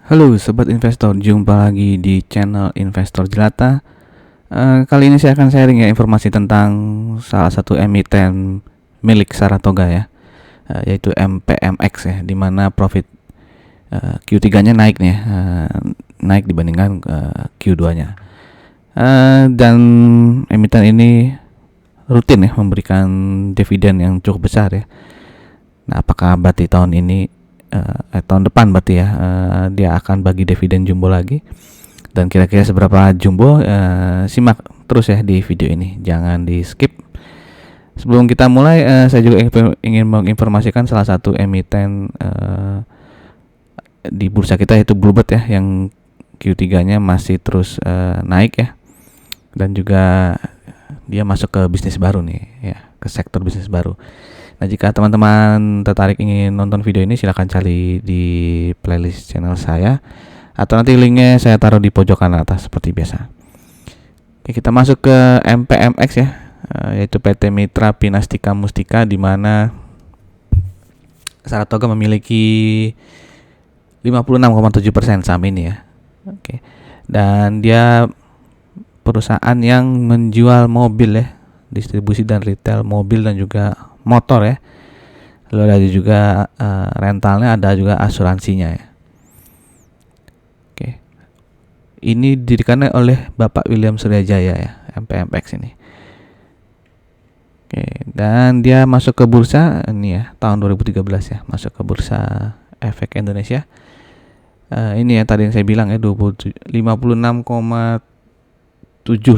Halo Sobat Investor, jumpa lagi di channel Investor Jelata. Kali ini saya akan sharing ya informasi tentang salah satu emiten milik Saratoga ya, yaitu MPMX ya, dimana profit Q3-nya naik nih, naik dibandingkan Q2-nya. Dan emiten ini rutin ya memberikan dividen yang cukup besar ya. Nah, apakah berarti tahun ini tahun depan berarti ya dia akan bagi dividen jumbo lagi, dan kira-kira seberapa jumbo, simak terus ya di video ini, jangan di skip. Sebelum kita mulai, saya juga ingin menginformasikan salah satu emiten di bursa kita, yaitu Bluebird ya, yang Q3-nya masih terus naik ya, dan juga dia masuk ke bisnis baru nih ya, ke sektor bisnis baru. Nah, jika teman-teman tertarik ingin nonton video ini, silahkan cari di playlist channel saya, atau nanti linknya saya taruh di pojok kanan atas seperti biasa. Oke, kita masuk ke MPMX ya, yaitu PT Mitra Pinastika Mustika, di mana Saratoga memiliki 56,7% saham ini ya. Oke. Dan dia perusahaan yang menjual mobil ya, distribusi dan retail mobil dan juga motor ya. Lalu ada juga rentalnya, ada juga asuransinya ya. Oke. Ini didirikan oleh Bapak William Suryajaya ya, MPMX ini. Oke, dan dia masuk ke bursa ini ya, tahun 2013 ya, masuk ke Bursa Efek Indonesia. Ini ya tadi yang saya bilang ya, 56,7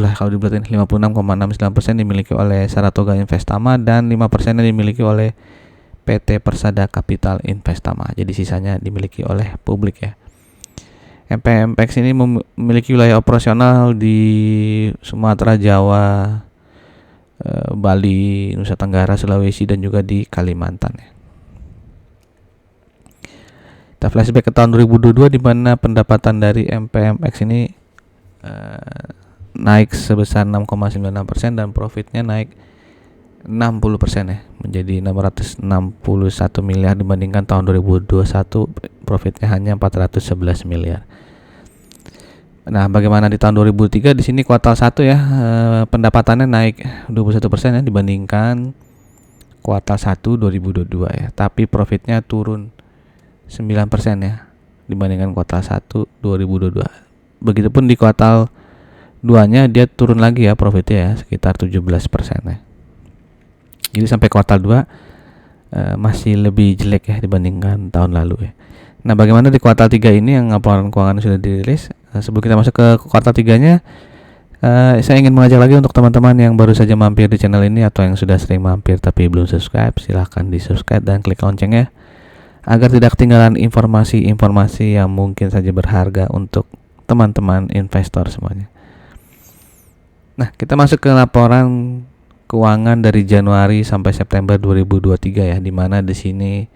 lah kalau dibulatin, 56,69% dimiliki oleh Saratoga Investama dan 5% dimiliki oleh PT Persada Capital Investama. Jadi sisanya dimiliki oleh publik ya. MPMX ini memiliki wilayah operasional di Sumatera, Jawa, Bali, Nusa Tenggara, Sulawesi, dan juga di Kalimantan ya. Kita flashback ke tahun 2022, di mana pendapatan dari MPMX ini naik sebesar 6,96% dan profitnya naik 60% ya, menjadi 661 miliar dibandingkan tahun 2021 profitnya hanya 411 miliar. Nah, bagaimana di tahun 2003? Di sini kuartal 1 ya, pendapatannya naik 21% ya dibandingkan kuartal 1 2022 ya, tapi profitnya turun 9% ya dibandingkan kuartal 1 2022. Begitupun di kuartal 2-nya dia turun lagi ya profitnya ya, sekitar 17% ya. Jadi sampai kuartal 2 masih lebih jelek ya dibandingkan tahun lalu ya. Nah, bagaimana di kuartal 3 ini yang laporan keuangan sudah dirilis? Sebelum kita masuk ke kuartal 3-nya, saya ingin mengajak lagi untuk teman-teman yang baru saja mampir di channel ini atau yang sudah sering mampir tapi belum subscribe, silahkan di subscribe dan klik loncengnya agar tidak ketinggalan informasi-informasi yang mungkin saja berharga untuk teman-teman investor semuanya. Nah, kita masuk ke laporan keuangan dari Januari sampai September 2023 ya, di mana di sini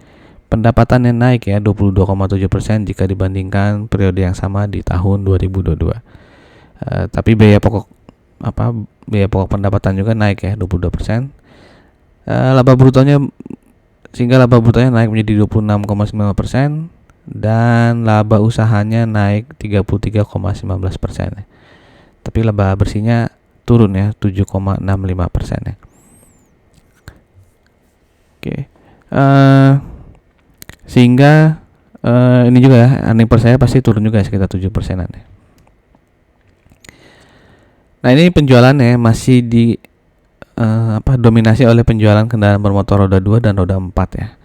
pendapatannya naik ya 22,7% jika dibandingkan periode yang sama di tahun 2022. Tapi biaya pokok pendapatan juga naik ya 22%. Laba brutonya naik menjadi 26,9% dan laba usahanya naik 33,19% ya. Tapi laba bersihnya turun ya 7,65% ya. Oke. Sehingga ini juga ya, earning per share pasti turun juga ya, sekitar 7%-an ya. Nah, ini penjualannya masih dominasi oleh penjualan kendaraan bermotor roda 2 dan roda 4 ya.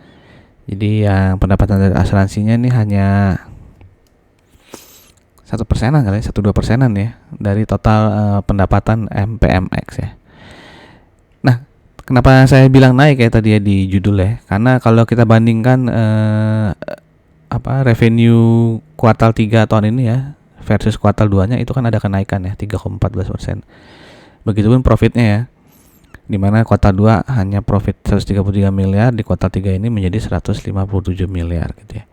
Jadi yang pendapatan dari asuransinya ini hanya 1%-an kali, 1-2%-an ya dari total pendapatan MPMX ya. Nah, kenapa saya bilang naik ya tadi ya di judul ya? Karena kalau kita bandingkan revenue kuartal 3 tahun ini ya versus kuartal 2-nya, itu kan ada kenaikan ya 3,14%. Begitupun profitnya ya, di mana kuartal 2 hanya profit 133 miliar, di kuartal 3 ini menjadi 157 miliar gitu ya.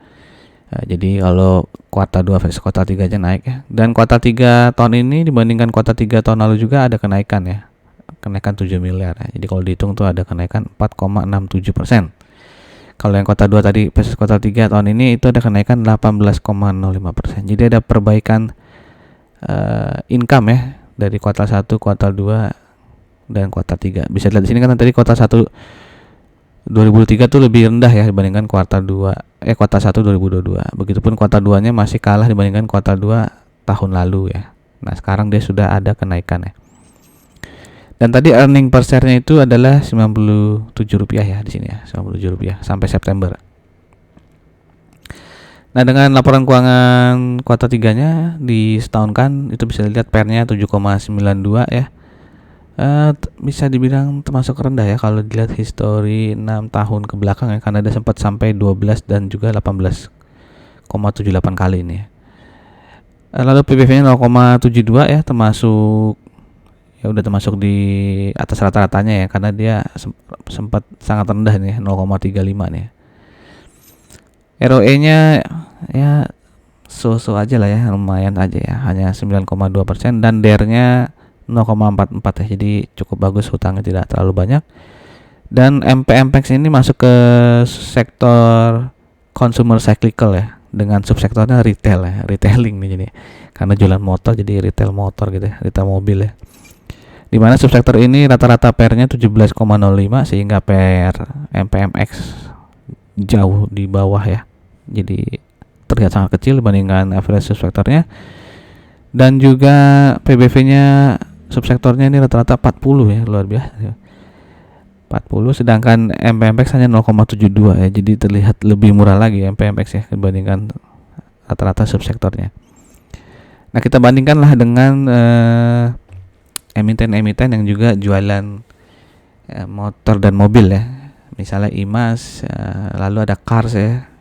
Jadi kalau kuartal 2 versus kuartal 3 aja naik ya. Dan kuartal 3 tahun ini dibandingkan kuartal 3 tahun lalu juga ada kenaikan ya. Kenaikan 7 miliar ya. Jadi kalau dihitung tuh ada kenaikan 4,67%. Kalau yang kuartal 2 tadi versus kuartal 3 tahun ini itu ada kenaikan 18,05%. Jadi ada perbaikan income ya dari kuartal 1, kuartal 2 dan kuartal 3. Bisa dilihat di sini kan tadi kuartal 1 2003 tuh lebih rendah ya dibandingkan kuartal 1 2022. Begitupun kuartal 2-nya masih kalah dibandingkan kuartal 2 tahun lalu ya. Nah, sekarang dia sudah ada kenaikan ya. Dan tadi earning per share-nya itu adalah Rp97 ya di sini ya, Rp97 sampai September. Nah, dengan laporan keuangan kuartal 3-nya di setahun kan itu bisa dilihat PER-nya 7,92 ya. Bisa dibilang termasuk rendah ya kalau dilihat histori 6 tahun ke belakang ya, karena ada sempat sampai 12 dan juga 18,78 kali ini ya. Lalu PBV-nya 0,72 ya, termasuk ya udah termasuk di atas rata-ratanya ya, karena dia sempat sangat rendah nih 0,35 nih. ROE-nya ya so-so aja lah ya, lumayan aja ya, hanya 9,2% dan DER-nya 0,44 ya, jadi cukup bagus, hutangnya tidak terlalu banyak. Dan MPMX ini masuk ke sektor consumer cyclical ya, dengan subsektornya retail ya, retailing nih jadi, karena jualan motor jadi retail motor gitu ya, retail mobil ya. Dimana subsektor ini rata-rata PER-nya 17,05 sehingga PER MPMX jauh di bawah ya, jadi terlihat sangat kecil dibandingkan average subsektornya. Dan juga PBV-nya subsektornya ini rata-rata 40 ya, luar biasa 40, sedangkan MPMX hanya 0,72 ya, jadi terlihat lebih murah lagi MPMX ya dibandingkan rata-rata subsektornya. Nah, kita bandingkanlah dengan emiten-emiten yang juga jualan motor dan mobil ya, misalnya IMAS, lalu ada Cars ya.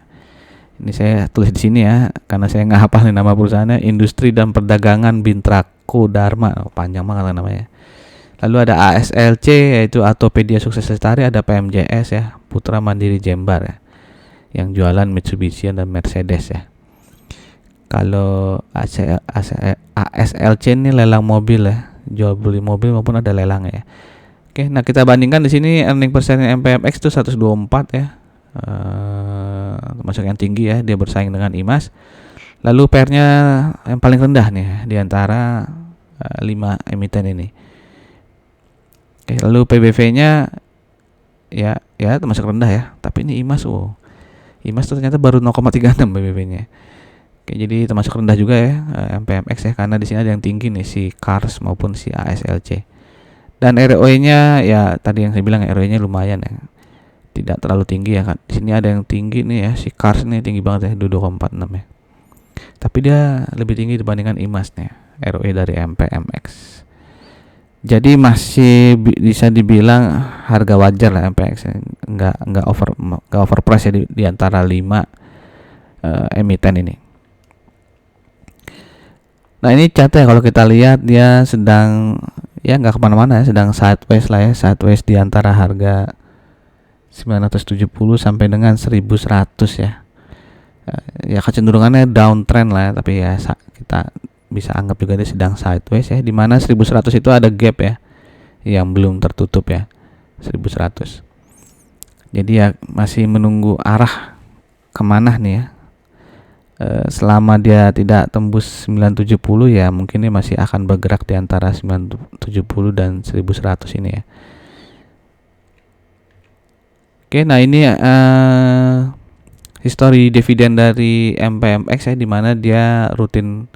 Ini saya tulis di sini ya, karena saya nggak hafal nih nama perusahaannya. Industri dan Perdagangan Bintrako Dharma, panjang banget namanya. Lalu ada ASLC yaitu Atopedia Sukses Lestari, ada PMJS ya, Putra Mandiri Jembar ya, yang jualan Mitsubishi dan Mercedes ya. Kalau ASLC ini lelang mobil ya, jual beli mobil maupun ada lelang ya. Oke, nah kita bandingkan di sini earning per share MPMX itu 124 ya. Termasuk yang tinggi ya, dia bersaing dengan IMAS. Lalu PER-nya yang paling rendah nih di antara 5 emiten ini. Oke, lalu PBV-nya ya termasuk rendah ya, tapi ini IMAS IMAS tuh ternyata baru 0,36 PBV-nya. Oke, jadi termasuk rendah juga ya MPMX ya, karena di sini ada yang tinggi nih, si Cars maupun si ASLC. Dan ROE-nya ya tadi yang saya bilang, ROE-nya lumayan ya, tidak terlalu tinggi ya kan. Di sini ada yang tinggi nih ya, si Cars nih tinggi banget ya, 2,46 ya. Tapi dia lebih tinggi dibandingkan IMAS nih, ROE dari MPMX. Jadi masih bisa dibilang harga wajar lah MPX ya. Enggak overprice ya di antara 5 emiten ini. Nah, ini chart ya, kalau kita lihat dia sedang ya nggak kemana-mana ya, sedang sideways lah ya, sideways di antara harga 970 sampai dengan 1100 ya. Ya kecenderungannya downtrend lah ya, tapi ya kita bisa anggap juga dia sedang sideways ya, di mana 1100 itu ada gap ya yang belum tertutup ya, 1100. Jadi ya masih menunggu arah kemana nih ya. Selama dia tidak tembus 970 ya mungkin dia masih akan bergerak di antara 970 dan 1100 ini ya. Oke, nah ini histori dividen dari MPMX ya, di mana dia rutin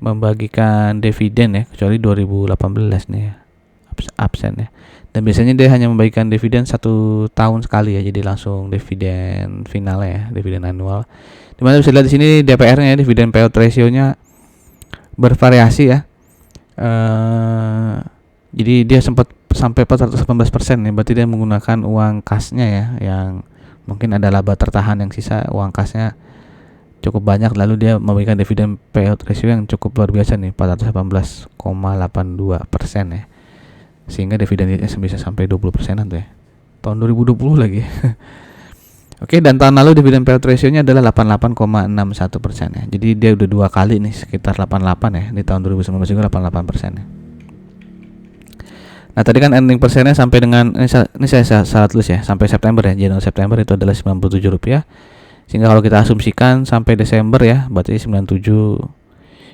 membagikan dividen ya, kecuali 2018 nih ya, absen ya. Dan biasanya dia hanya membagikan dividen 1 tahun sekali ya, jadi langsung dividen final ya, dividen annual. Dimana bisa lihat di sini DPR-nya, dividen payout ratio-nya bervariasi ya. Jadi dia sempat sampai 418% ya, berarti dia menggunakan uang kasnya ya, yang mungkin ada laba tertahan yang sisa, uang kasnya cukup banyak, lalu dia memberikan dividen payout ratio yang cukup luar biasa nih, 418,82% ya, sehingga dividennya bisa sampai 20%an tuh ya, tahun 2020 lagi. Oke, dan tahun lalu dividen payout ratio-nya adalah 88,61% ya, jadi dia udah 2 kali nih sekitar 88 ya, di tahun 2019 juga 88% ya. Nah tadi kan earning persennya sampai dengan ini saya salah tulis ya, sampai September ya, Januari September itu adalah Rp97. Sehingga kalau kita asumsikan sampai Desember ya, berarti 97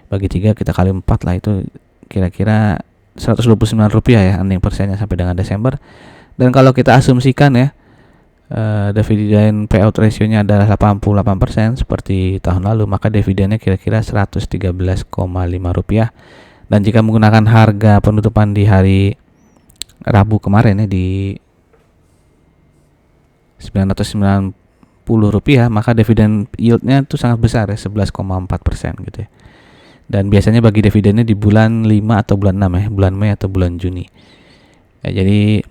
bagi 3 kita kali 4 lah, itu kira-kira Rp129 ya earning persennya sampai dengan Desember. Dan kalau kita asumsikan ya, dividen payout ratio-nya adalah 88% seperti tahun lalu, maka dividennya kira-kira Rp113,5. Dan jika menggunakan harga penutupan di hari Rabu kemarin ya di Rp990, maka dividen yield-nya itu sangat besar ya, 11,4% gitu ya. Dan biasanya bagi dividennya di bulan 5 atau bulan 6 ya, bulan Mei atau bulan Juni. Ya, jadi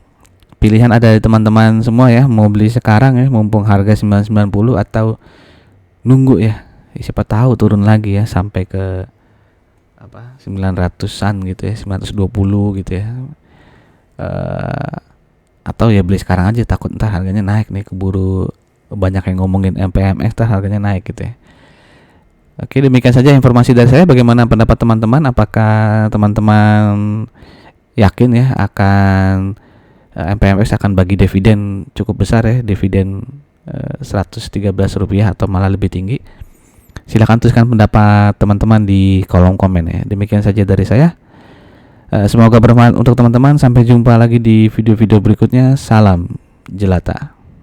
pilihan ada di teman-teman semua ya, mau beli sekarang ya mumpung harga 990 atau nunggu ya. Siapa tahu turun lagi ya sampai ke 900-an gitu ya, 920 gitu ya. Atau ya beli sekarang aja, takut ntar harganya naik nih, keburu banyak yang ngomongin MPMX ntar harganya naik gitu ya. Oke, demikian saja informasi dari saya. Bagaimana pendapat teman-teman? Apakah teman-teman yakin ya akan MPMX akan bagi dividen cukup besar ya, dividen Rp113 atau malah lebih tinggi? Silakan tuliskan pendapat teman-teman di kolom komen ya. Demikian saja dari saya. Semoga bermanfaat untuk teman-teman. Sampai jumpa lagi di video-video berikutnya. Salam jelata.